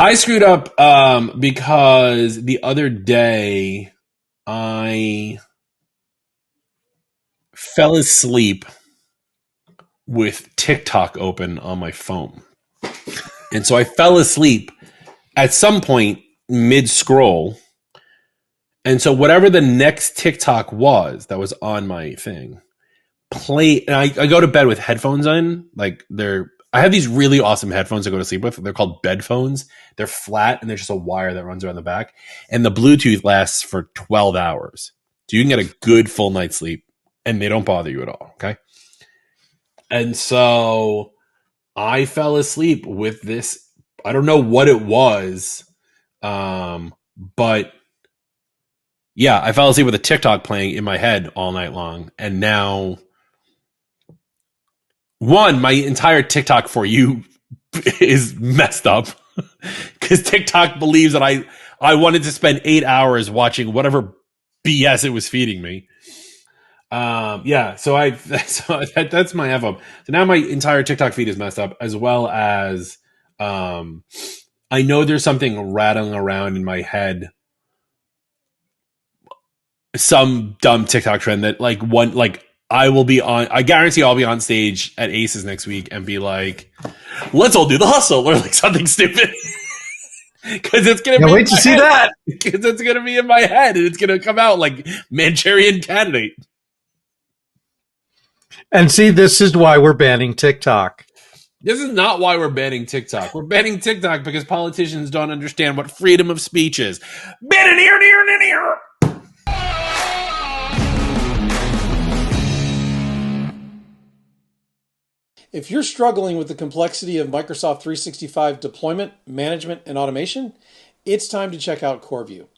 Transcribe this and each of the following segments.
I screwed up because the other day I fell asleep with TikTok open on my phone. And so I fell asleep at some point mid scroll. And so whatever the next TikTok was that was on my thing, and I go to bed with headphones on. Like I have these really awesome headphones to go to sleep with. They're called bed phones. They're flat and they're just a wire that runs around the back. And the Bluetooth lasts for 12 hours. So you can get a good full night's sleep and they don't bother you at all. Okay. And so I fell asleep with this. I don't know what it was. But yeah, I fell asleep with a TikTok playing in my head all night long. And now, my entire TikTok for you is messed up because TikTok believes that I wanted to spend 8 hours watching whatever BS it was feeding me. Yeah, so that's my F up. So now my entire TikTok feed is messed up, as well as I know there's something rattling around in my head, some dumb TikTok trend that I guarantee I'll be on stage at Aces next week and be like, let's all do the hustle, or like something stupid. Because it's going to be wait to see that. Because it's going to be in my head and it's going to come out like Manchurian Candidate. And see, this is why we're banning TikTok. This is not why we're banning TikTok. We're banning TikTok because politicians don't understand what freedom of speech is. Ban it here, near, near, near. If you're struggling with the complexity of Microsoft 365 deployment, management, and automation, it's time to check out CoreView.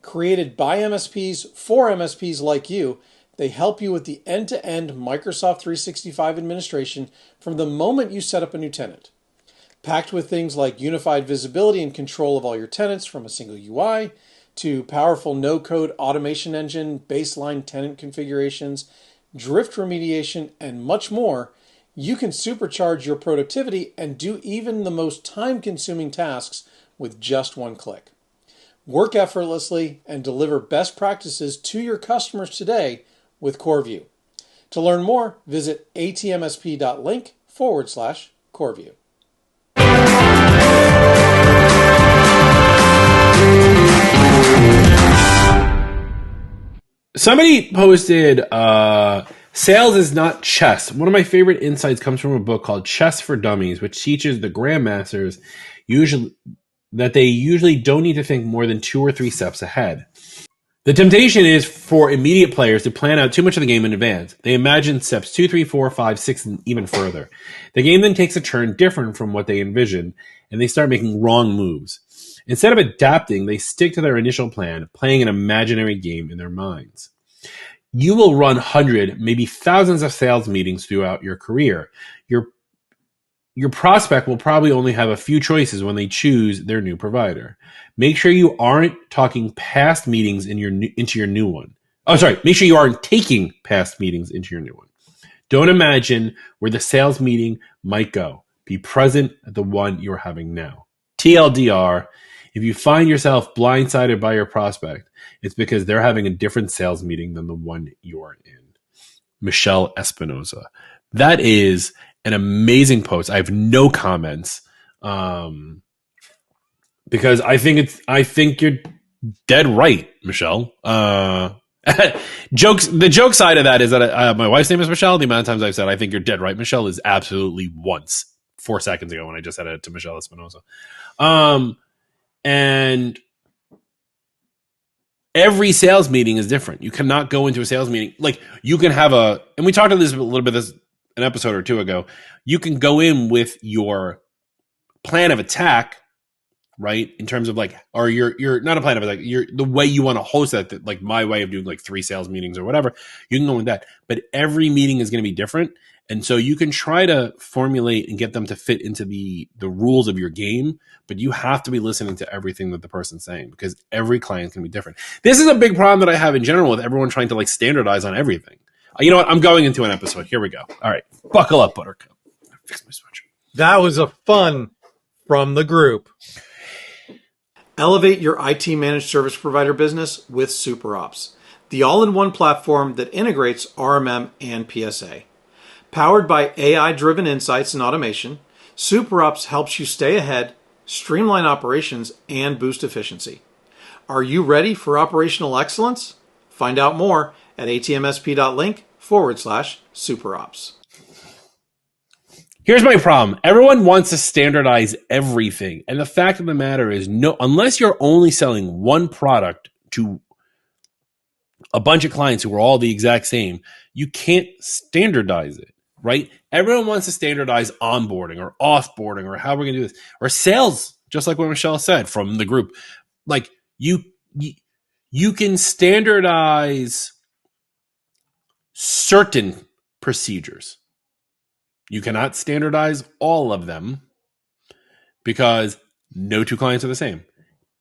Created by MSPs for MSPs like you, they help you with the end-to-end Microsoft 365 administration from the moment you set up a new tenant. Packed with things like unified visibility and control of all your tenants from a single UI, to powerful no-code automation engine, baseline tenant configurations, drift remediation, and much more, you can supercharge your productivity and do even the most time-consuming tasks with just one click. Work effortlessly and deliver best practices to your customers today with CoreView. To learn more, visit atmsp.link/CoreView. Somebody posted, sales is not chess. One of my favorite insights comes from a book called Chess for Dummies, which teaches the grandmasters that they usually don't need to think more than 2 or 3 steps ahead. The temptation is for immediate players to plan out too much of the game in advance. They imagine steps 2, 3, 4, 5, 6, and even further. The game then takes a turn different from what they envisioned, and they start making wrong moves. Instead of adapting, they stick to their initial plan, playing an imaginary game in their minds. You will run hundreds, maybe thousands of sales meetings throughout your career. Your prospect will probably only have a few choices when they choose their new provider. Make sure you aren't talking past meetings into your new one. Make sure you aren't taking past meetings into your new one. Don't imagine where the sales meeting might go. Be present at the one you're having now. TLDR, if you find yourself blindsided by your prospect, it's because they're having a different sales meeting than the one you're in. Michelle Espinoza. That is an amazing post. I have no comments because I think you're dead right, Michelle. The joke side of that is that my wife's name is Michelle. The amount of times I've said I think you're dead right, Michelle, is absolutely once 4 seconds ago when I just said it to Michelle Espinoza. And every sales meeting is different. You cannot go into a sales meeting like you can have and we talked about this a little bit an episode or two ago. You can go in with your plan of attack, right? In terms of or you're not a plan of attack, the way you want to host that, like my way of doing like 3 sales meetings or whatever. You can go with that, but every meeting is going to be different. And so you can try to formulate and get them to fit into the rules of your game, but you have to be listening to everything that the person's saying because every client can be different. This is a big problem that I have in general with everyone trying to standardize on everything. You know what? I'm going into an episode. Here we go. All right. Buckle up, Buttercup. Fix my sweatshirt. That was a fun from the group. Elevate your IT managed service provider business with SuperOps, the all-in-one platform that integrates RMM and PSA. Powered by AI-driven insights and automation, SuperOps helps you stay ahead, streamline operations, and boost efficiency. Are you ready for operational excellence? Find out more at atmsp.link/SuperOps. Here's my problem. Everyone wants to standardize everything. And the fact of the matter is, no, unless you're only selling one product to a bunch of clients who are all the exact same, you can't standardize it, right? Everyone wants to standardize onboarding or offboarding or how we're going to do this, or sales, just like what Michelle said from the group. Like you can standardize certain procedures. You cannot standardize all of them because no two clients are the same.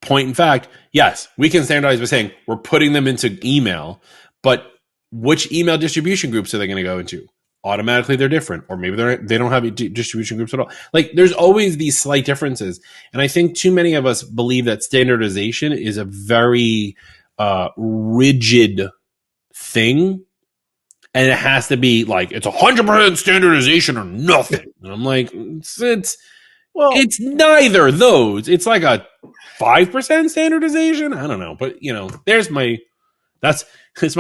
Point in fact, yes, we can standardize by saying we're putting them into email, but which email distribution groups are they going to go into? Automatically, they're different, or maybe they don't have distribution groups at all. Like, there's always these slight differences, and I think too many of us believe that standardization is a very rigid thing. And it has to be like, it's 100% standardization or nothing. And I'm like, it's neither of those. It's like a 5% standardization. I don't know. But, it's my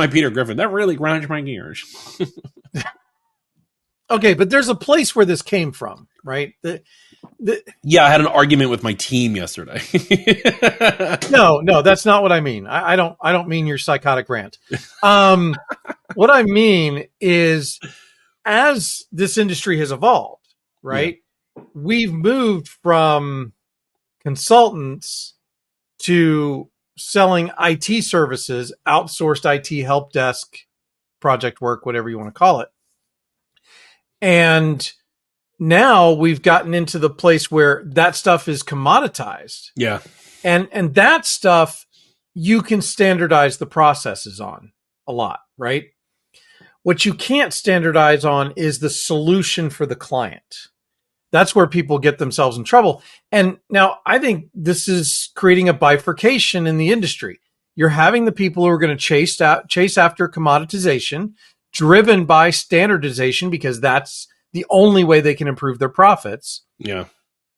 Peter Griffin. That really grinds my gears. Okay, but there's a place where this came from, right? Yeah, I had an argument with my team yesterday. No, that's not what I mean. I don't mean your psychotic rant. What I mean is, as this industry has evolved, right? Yeah. We've moved from consultants to selling IT services, outsourced IT help desk, project work, whatever you want to call it. And now we've gotten into the place where that stuff is commoditized. Yeah. And that stuff you can standardize the processes on a lot, right? What you can't standardize on is the solution for the client. That's where people get themselves in trouble. And now I think this is creating a bifurcation in the industry. You're having the people who are going to chase after commoditization, driven by standardization, because that's the only way they can improve their profits. Yeah.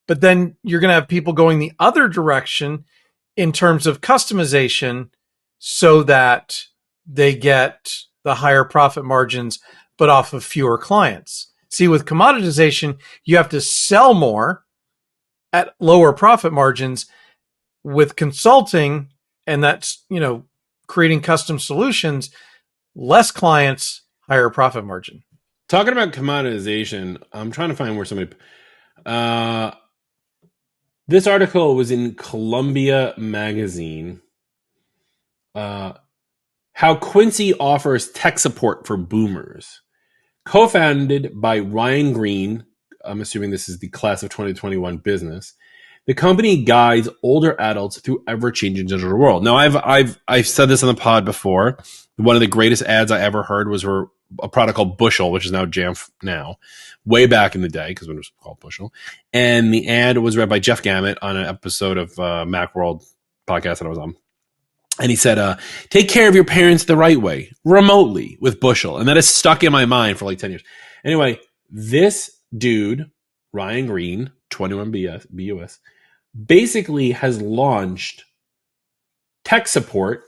But then you're going to have people going the other direction in terms of customization so that they get the higher profit margins, but off of fewer clients. See, with commoditization, you have to sell more at lower profit margins. With consulting, and that's, creating custom solutions, less clients, higher profit margin. Talking about commoditization, I'm trying to find where somebody... this article was in Columbia Magazine. How Quincy offers tech support for boomers. Co-founded by Ryan Green, I'm assuming this is the class of 2021 business. The company guides older adults through ever-changing digital world. Now, I've said this on the pod before. One of the greatest ads I ever heard was for a product called Bushel, which is now Jamf now, way back in the day, because when it was called Bushel. And the ad was read by Jeff Gamet on an episode of Macworld podcast that I was on. And he said, take care of your parents the right way, remotely, with Bushel. And that has stuck in my mind for like 10 years. Anyway, this dude, Ryan Green, 21 BUS, basically has launched tech support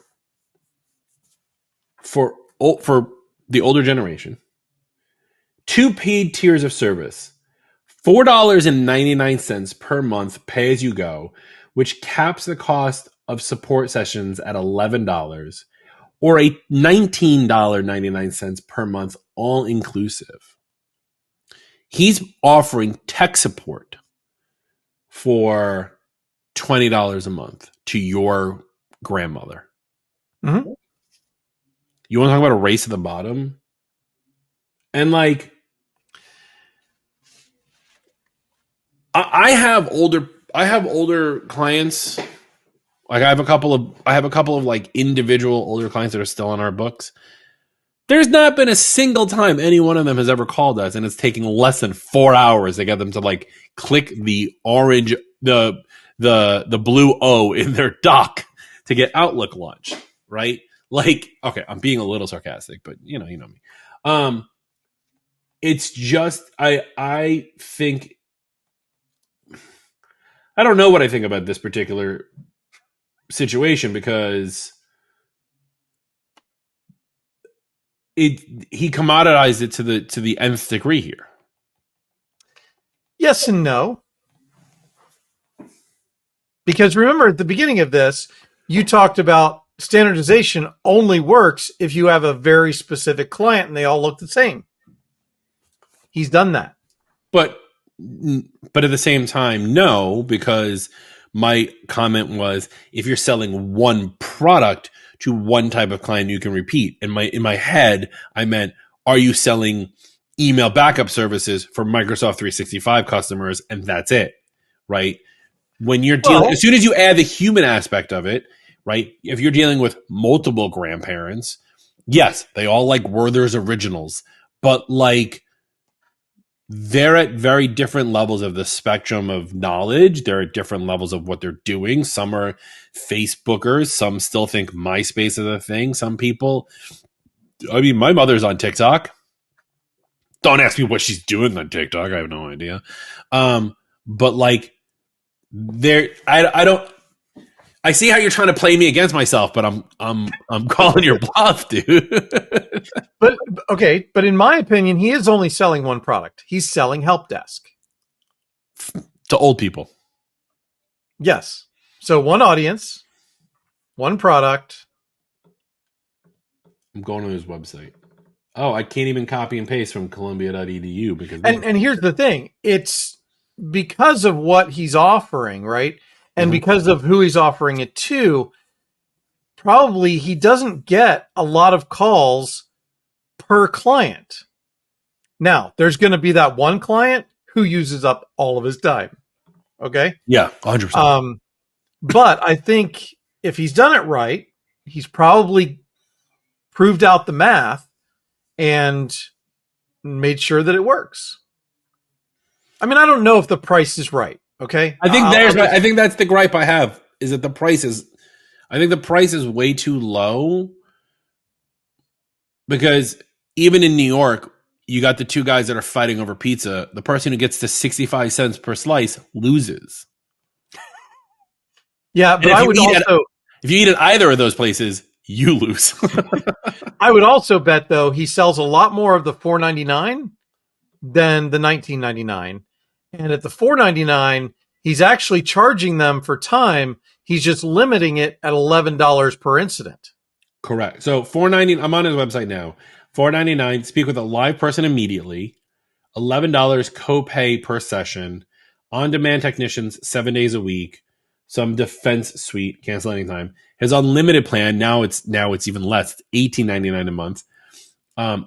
for the older generation. 2 paid tiers of service. $4.99 per month, pay as you go, which caps the cost of support sessions at $11, or a $19.99 per month, all inclusive. He's offering tech support for $20 a month to your grandmother. Mm-hmm. You want to talk about a race to the bottom? And like, I have older clients. Like I have a couple of like individual older clients that are still on our books. There's not been a single time any one of them has ever called us, and it's taking less than 4 hours to get them to like click the orange, the the blue O in their dock to get Outlook launched, right? Like, okay, I'm being a little sarcastic, but you know me. It's just I think I don't know what I think about this particular situation because he commoditized it to the nth degree here. Yes and no. Because remember at the beginning of this, you talked about standardization only works if you have a very specific client and they all look the same. He's done that. But at the same time, no, because my comment was if you're selling one product to one type of client you can repeat. In my head, I meant, are you selling email backup services for Microsoft 365 customers? And that's it, right? When you're dealing, as soon as you add the human aspect of it, right? If you're dealing with multiple grandparents, yes, they all like Werther's Originals, but like they're at very different levels of the spectrum of knowledge. They're at different levels of what they're doing. Some are Facebookers. Some still think MySpace is a thing. Some people, I mean, my mother's on TikTok. Don't ask me what she's doing on TikTok. I have no idea. But like, I don't. I see how you're trying to play me against myself, but I'm calling your bluff, dude. But in my opinion, he is only selling one product. He's selling help desk to old people. Yes. So one audience, one product. I'm going to his website. Oh, I can't even copy and paste from Columbia.edu because and here's the thing. It's because of what he's offering, right? And because of who he's offering it to, probably he doesn't get a lot of calls per client. Now, there's going to be that one client who uses up all of his time. Okay? Yeah, 100%. But I think if he's done it right, he's probably proved out the math and made sure that it works. I mean, I don't know if the price is right. Okay. I think that's the gripe I have is that the price is, I think the price is way too low because even in New York, you got the two guys that are fighting over pizza. The person who gets to 65 cents per slice loses. Yeah, but I would also, if you eat at either of those places, you lose. I would also bet though he sells a lot more of the $4.99 than the $19.99. And at the $4.99, he's actually charging them for time. He's just limiting it at $11 per incident. Correct. So $4.99. I'm on his website now. $4.99. Speak with a live person immediately. $11 copay per session. On-demand technicians 7 days a week. Some defense suite. Cancel anytime. His unlimited plan now it's even less. It's $18.99 a month.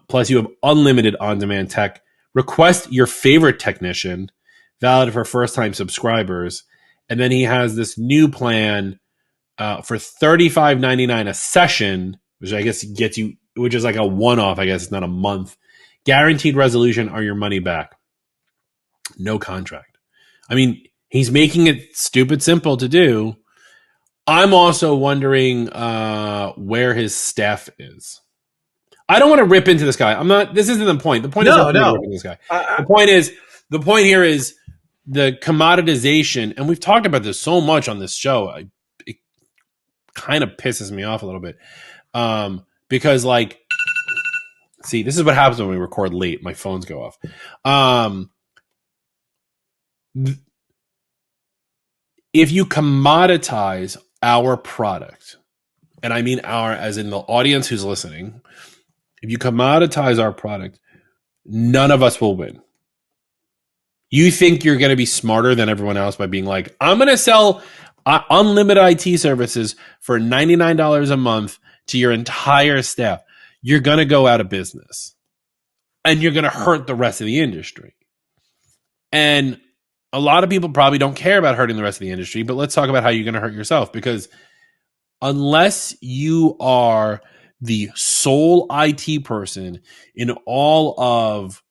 Plus you have unlimited on-demand tech. Request your favorite technician. Valid for first-time subscribers. And then he has this new plan for $35.99 a session, which I guess gets you, which is like a one-off. I guess it's not a month. Guaranteed resolution or your money back. No contract. I mean, he's making it stupid simple to do. I'm also wondering where his staff is. I don't want to rip into this guy. I'm not. This isn't the point. The point is not ripping this guy. The point here is the commoditization, and we've talked about this so much on this show. It kind of pisses me off a little bit because, like, see, this is what happens when we record late. My phones go off. If you commoditize our product, and I mean our as in the audience who's listening, if you commoditize our product, none of us will win. You think you're going to be smarter than everyone else by being like, I'm going to sell unlimited IT services for $99 a month to your entire staff. You're going to go out of business. And you're going to hurt the rest of the industry. And a lot of people probably don't care about hurting the rest of the industry, but let's talk about how you're going to hurt yourself. Because unless you are the sole IT person in all of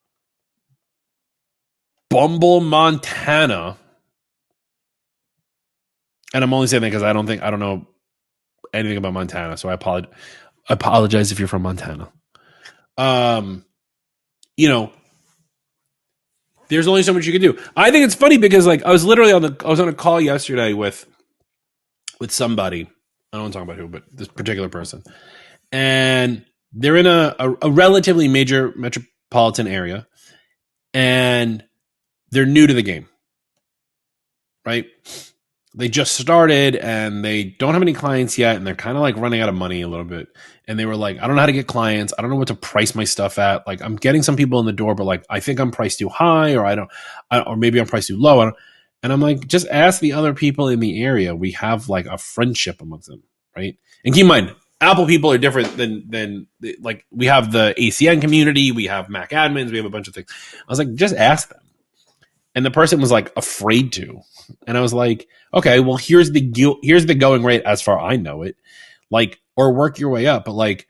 Bumble, Montana, And I'm only saying that because I don't know anything about Montana, so I apologize if you're from Montana. You know, there's only so much you can do. I think it's funny because like I was on a call yesterday with somebody. I don't want to talk about who, but this particular person. And they're in a relatively major metropolitan area, and they're new to the game, right? They just started and they don't have any clients yet, and they're kind of like running out of money a little bit. And they were like, I don't know how to get clients. I don't know what to price my stuff at. Like, I'm getting some people in the door, but like, I think I'm priced too high, or or maybe I'm priced too low. And I'm like, just ask the other people in the area. We have like a friendship amongst them, right? And keep in mind, Apple people are different than like we have the ACN community, we have Mac admins, we have a bunch of things. I was like, just ask them. And the person was like afraid to. And I was like, okay, well, here's the going rate as far I know it. Like, or work your way up. But like,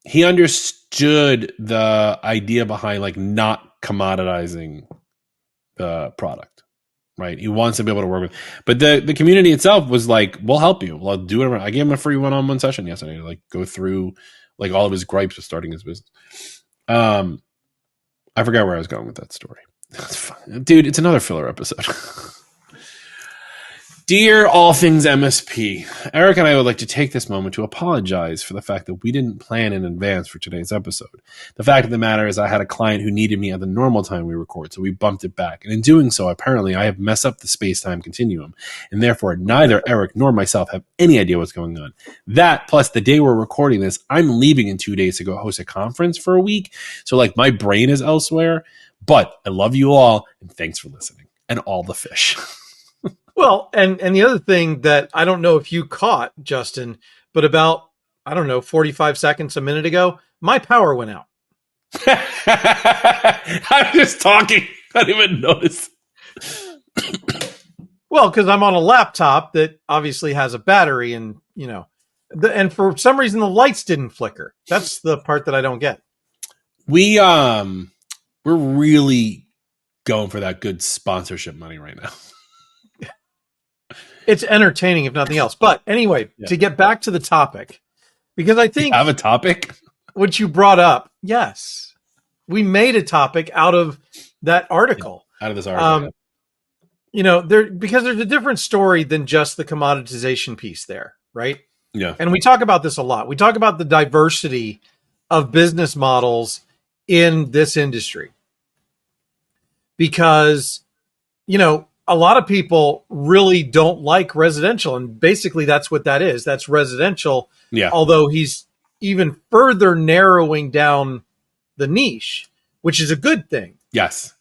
he understood the idea behind like not commoditizing the product, right? He wants to be able to work with, but the community itself was like, we'll help you. We'll do whatever. I gave him a free one-on-one session yesterday to like go through like all of his gripes with starting his business. I forgot where I was going with that story. Dude, it's another filler episode. Dear All Things MSP, Eric and I would like to take this moment to apologize for the fact that we didn't plan in advance for today's episode. The fact of the matter is I had a client who needed me at the normal time we record, so we bumped it back. And in doing so, apparently I have messed up the space-time continuum, and therefore neither Eric nor myself have any idea what's going on. That, plus the day we're recording this, I'm leaving in 2 days to go host a conference for a week, so like my brain is elsewhere. But I love you all, and thanks for listening. And all the fish. Well, and the other thing that I don't know if you caught, Justin, but about, 45 seconds, a minute ago, my power went out. I'm just talking. I didn't even notice. Well, because I'm on a laptop that obviously has a battery and, and for some reason the lights didn't flicker. That's the part that I don't get. We're really going for that good sponsorship money right now. It's entertaining, if nothing else. But anyway, to get back to the topic, because I think... You have a topic? What you brought up, yes. We made a topic out of that article. Yeah, out of this article. Because there's a different story than just the commoditization piece there, right? Yeah. And we talk about this a lot. We talk about the diversity of business models in this industry. Because, a lot of people really don't like residential. And basically that's what that is. That's residential. Yeah. Although he's even further narrowing down the niche, which is a good thing. Yes.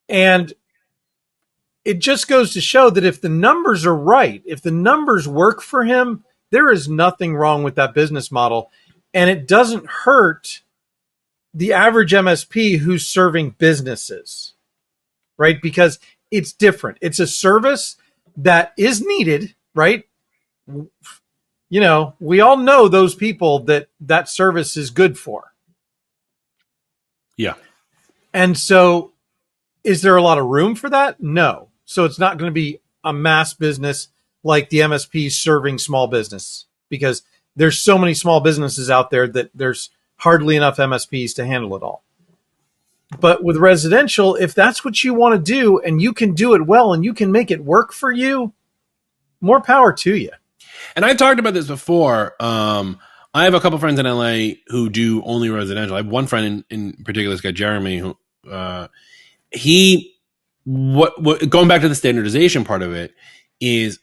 And it just goes to show that if the numbers are right, if the numbers work for him, there is nothing wrong with that business model. And it doesn't hurt the average MSP who's serving businesses, right? Because it's different. It's a service that is needed, right? We all know those people that service is good for. Yeah. And so is there a lot of room for that? No. So it's not going to be a mass business like the MSPs serving small business, because there's so many small businesses out there that there's hardly enough MSPs to handle it all. But with residential, if that's what you want to do and you can do it well and you can make it work for you, more power to you. And I've talked about this before. I have a couple friends in LA who do only residential. I have one friend in particular, this guy Jeremy, who going back to the standardization part of it is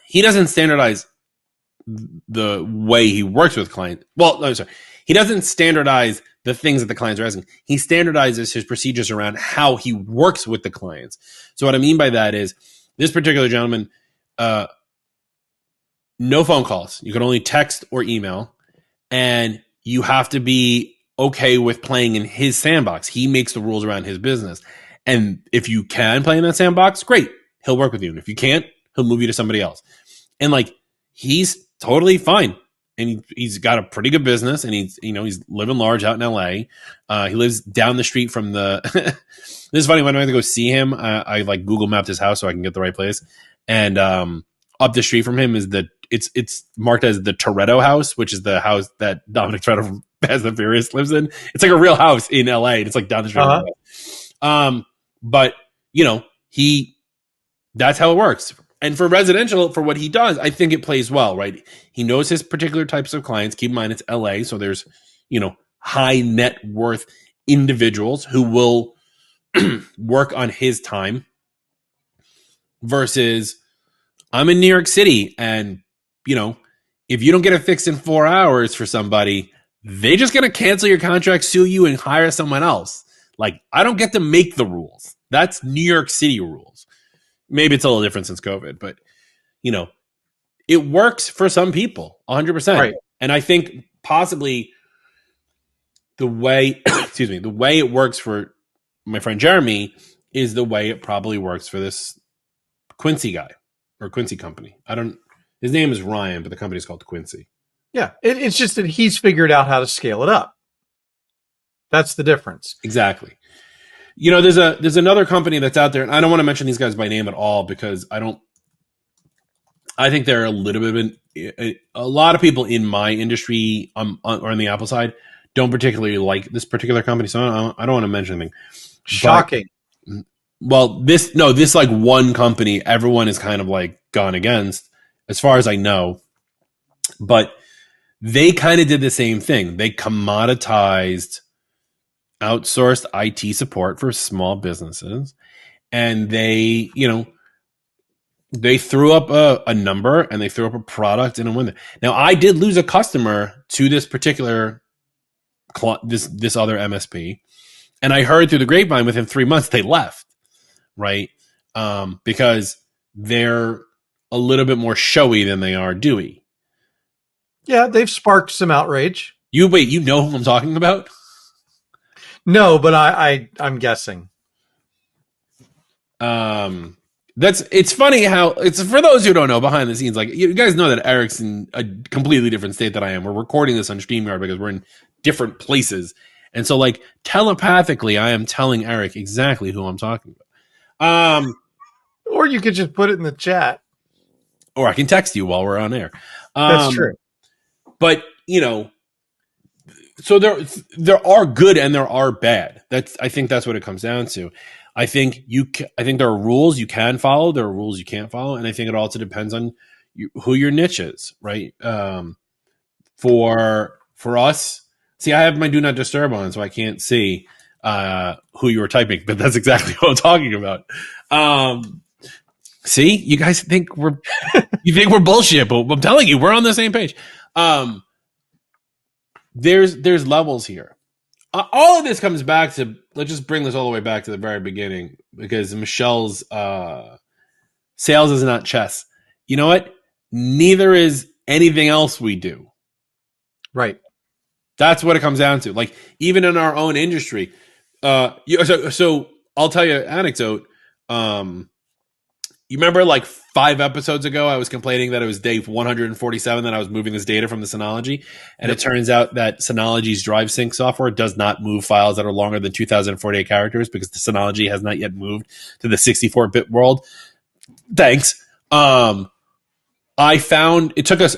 he doesn't standardize the way he works with clients. Well, no, sorry. He doesn't standardize the things that the clients are asking. He standardizes his procedures around how he works with the clients. So what I mean by that is this particular gentleman, no phone calls. You can only text or email, and you have to be okay with playing in his sandbox. He makes the rules around his business. And if you can play in that sandbox, great. He'll work with you. And if you can't, he'll move you to somebody else. And like, he's totally fine. And he's got a pretty good business, and he's living large out in LA. He lives down the street from the, this is funny. When I went to go see him, I like Google mapped his house so I can get the right place. and up the street from him is it's marked as the Toretto house, which is the house that Dominic Toretto from Fast and Furious lives in. It's like a real house in LA, and it's like down the street. But that's how it works. And for residential, for what he does, I think it plays well, right? He knows his particular types of clients. Keep in mind, it's LA, so there's, high net worth individuals who will work on his time versus I'm in New York City, and, if you don't get it fixed in 4 hours for somebody, they're just going to cancel your contract, sue you, and hire someone else. Like, I don't get to make the rules. That's New York City rules. Maybe it's a little different since COVID, but it works for some people 100%. Right. And I think possibly the way, the way it works for my friend Jeremy is the way it probably works for this Quincy guy or Quincy company. His name is Ryan, but the company is called Quincy. Yeah. It's just that he's figured out how to scale it up. That's the difference. Exactly. There's another company that's out there, and I don't want to mention these guys by name at all because I think they're a little bit a lot of people in my industry or on the Apple side don't particularly like this particular company, so I don't want to mention anything. Shocking. But, this like one company everyone is kind of like gone against, as far as I know. But they kind of did the same thing. They commoditized outsourced IT support for small businesses, and they threw up a number and they threw up a product in a window. Now, I did lose a customer to this particular this other MSP, and I heard through the grapevine within 3 months they left, right? Because they're a little bit more showy than they are dewy. Yeah, they've sparked some outrage. You know who I'm talking about? No, but I'm guessing. It's funny how it's, for those who don't know, behind the scenes, like, you guys know that Eric's in a completely different state than I am. We're recording this on StreamYard because we're in different places. And so, like, telepathically, I am telling Eric exactly who I'm talking about. Or you could just put it in the chat. Or I can text you while we're on air. That's true. But, so there are good and there are bad. I think that's what it comes down to. I think there are rules you can follow, there are rules you can't follow, and I think it also depends on who your niche is, right? For us, see, I have my do not disturb on, so I can't see who you were typing, but that's exactly what I'm talking about. See, you guys think we're bullshit, but I'm telling you, we're on the same page. There's levels here. All of this comes back to, let's just bring this all the way back to the very beginning, because Michelle's sales is not chess. You know what? Neither is anything else we do. Right. That's what it comes down to. Like, even in our own industry. So I'll tell you an anecdote. You remember, like, 5 episodes ago, I was complaining that it was day 147 that I was moving this data from the Synology. And It turns out that Synology's Drive Sync software does not move files that are longer than 2,048 characters because the Synology has not yet moved to the 64-bit world. Thanks. It took us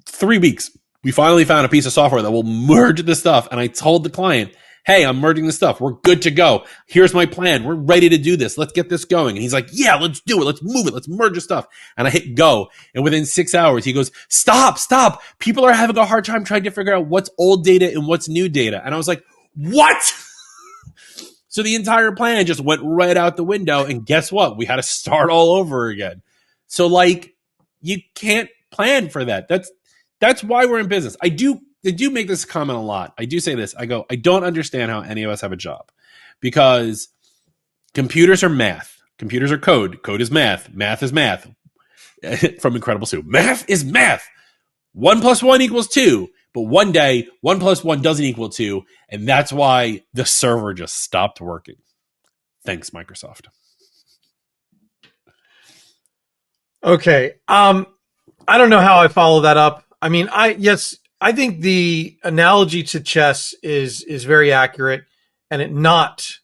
3 weeks. We finally found a piece of software that will merge this stuff. And I told the client, hey, I'm merging this stuff. We're good to go. Here's my plan. We're ready to do this. Let's get this going. And he's like, yeah, let's do it. Let's move it. Let's merge the stuff. And I hit go. And within 6 hours, he goes, stop. People are having a hard time trying to figure out what's old data and what's new data. And I was like, what? So the entire plan just went right out the window. And guess what? We had to start all over again. So, like, you can't plan for that. That's why we're in business. I do make this comment a lot. I do say this. I go, I don't understand how any of us have a job, because computers are math. Computers are code. Code is math. Math is math. From Incredible Sue. Math is math. 1 + 1 = 2. But one day, 1 + 1 doesn't equal 2. And that's why the server just stopped working. Thanks, Microsoft. Okay. I don't know how I follow that up. I mean, I think the analogy to chess is very accurate, and it not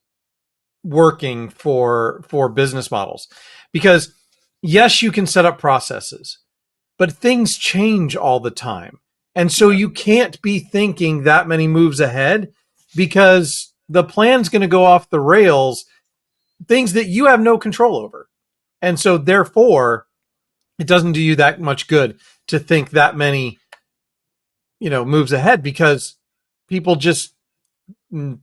working for business models, because yes, you can set up processes, but things change all the time. And so you can't be thinking that many moves ahead because the plan's going to go off the rails, things that you have no control over. And so therefore, it doesn't do you that much good to think that many, moves ahead because people just,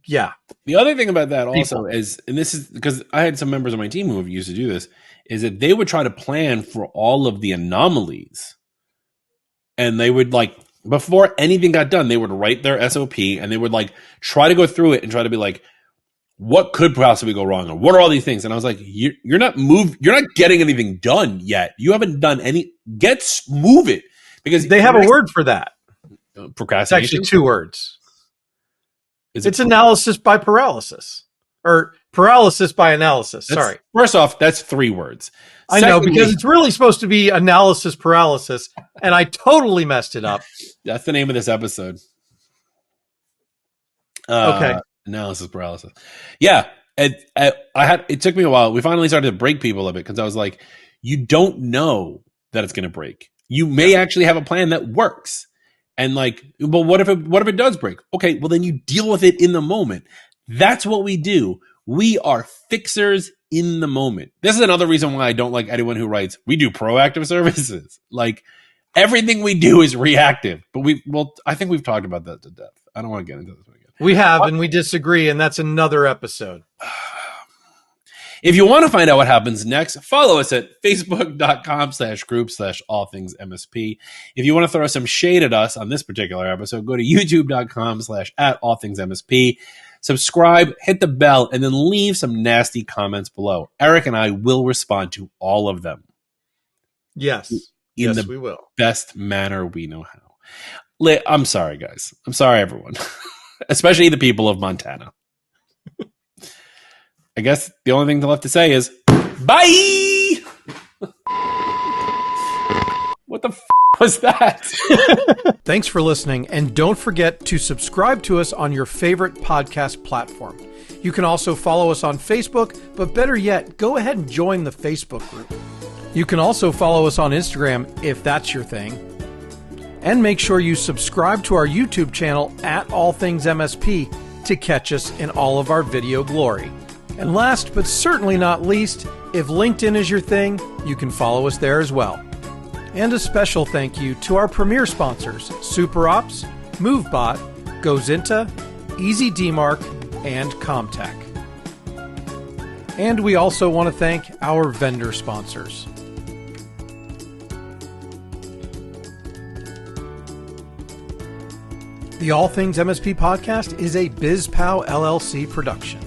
yeah. The other thing about that also is, and this is because I had some members of my team who used to do this, is that they would try to plan for all of the anomalies. And they would before anything got done, they would write their SOP and they would try to go through it and try to be like, what could possibly go wrong? Or what are all these things? And I was like, you're not getting anything done yet. You haven't done move it. Because they have a word for that. Procrastination. It's actually 2 words. It's analysis by paralysis, or paralysis by analysis. Sorry. First off, that's 3 words. I know, because it's really supposed to be analysis paralysis, and I totally messed it up. That's the name of this episode. Okay. Analysis paralysis. Yeah. It took me a while. We finally started to break people of it because I was like, you don't know that it's going to break. You may actually have a plan that works. And but what if it does break? Okay, well then you deal with it in the moment. That's what we do. We are fixers in the moment. This is another reason why I don't like anyone who writes, we do proactive services. Everything we do is reactive. But I think we've talked about that to death. I don't want to get into this one again. We have, and we disagree, and that's another episode. If you want to find out what happens next, follow us at facebook.com/group/all things MSP. If you want to throw some shade at us on this particular episode, go to youtube.com/@all things MSP. Subscribe, hit the bell, and then leave some nasty comments below. Eric and I will respond to all of them. Yes. In we will. Best manner we know how. I'm sorry, guys. I'm sorry, everyone. Especially the people of Montana. I guess the only thing left to say is, bye! What the was that? Thanks for listening, and don't forget to subscribe to us on your favorite podcast platform. You can also follow us on Facebook, but better yet, go ahead and join the Facebook group. You can also follow us on Instagram if that's your thing. And make sure you subscribe to our YouTube channel at All Things MSP to catch us in all of our video glory. And last but certainly not least, if LinkedIn is your thing, you can follow us there as well. And a special thank you to our premier sponsors, SuperOps, MoveBot, Gozinta, EasyDmark, and Comtech. And we also want to thank our vendor sponsors. The All Things MSP podcast is a BizPow LLC production.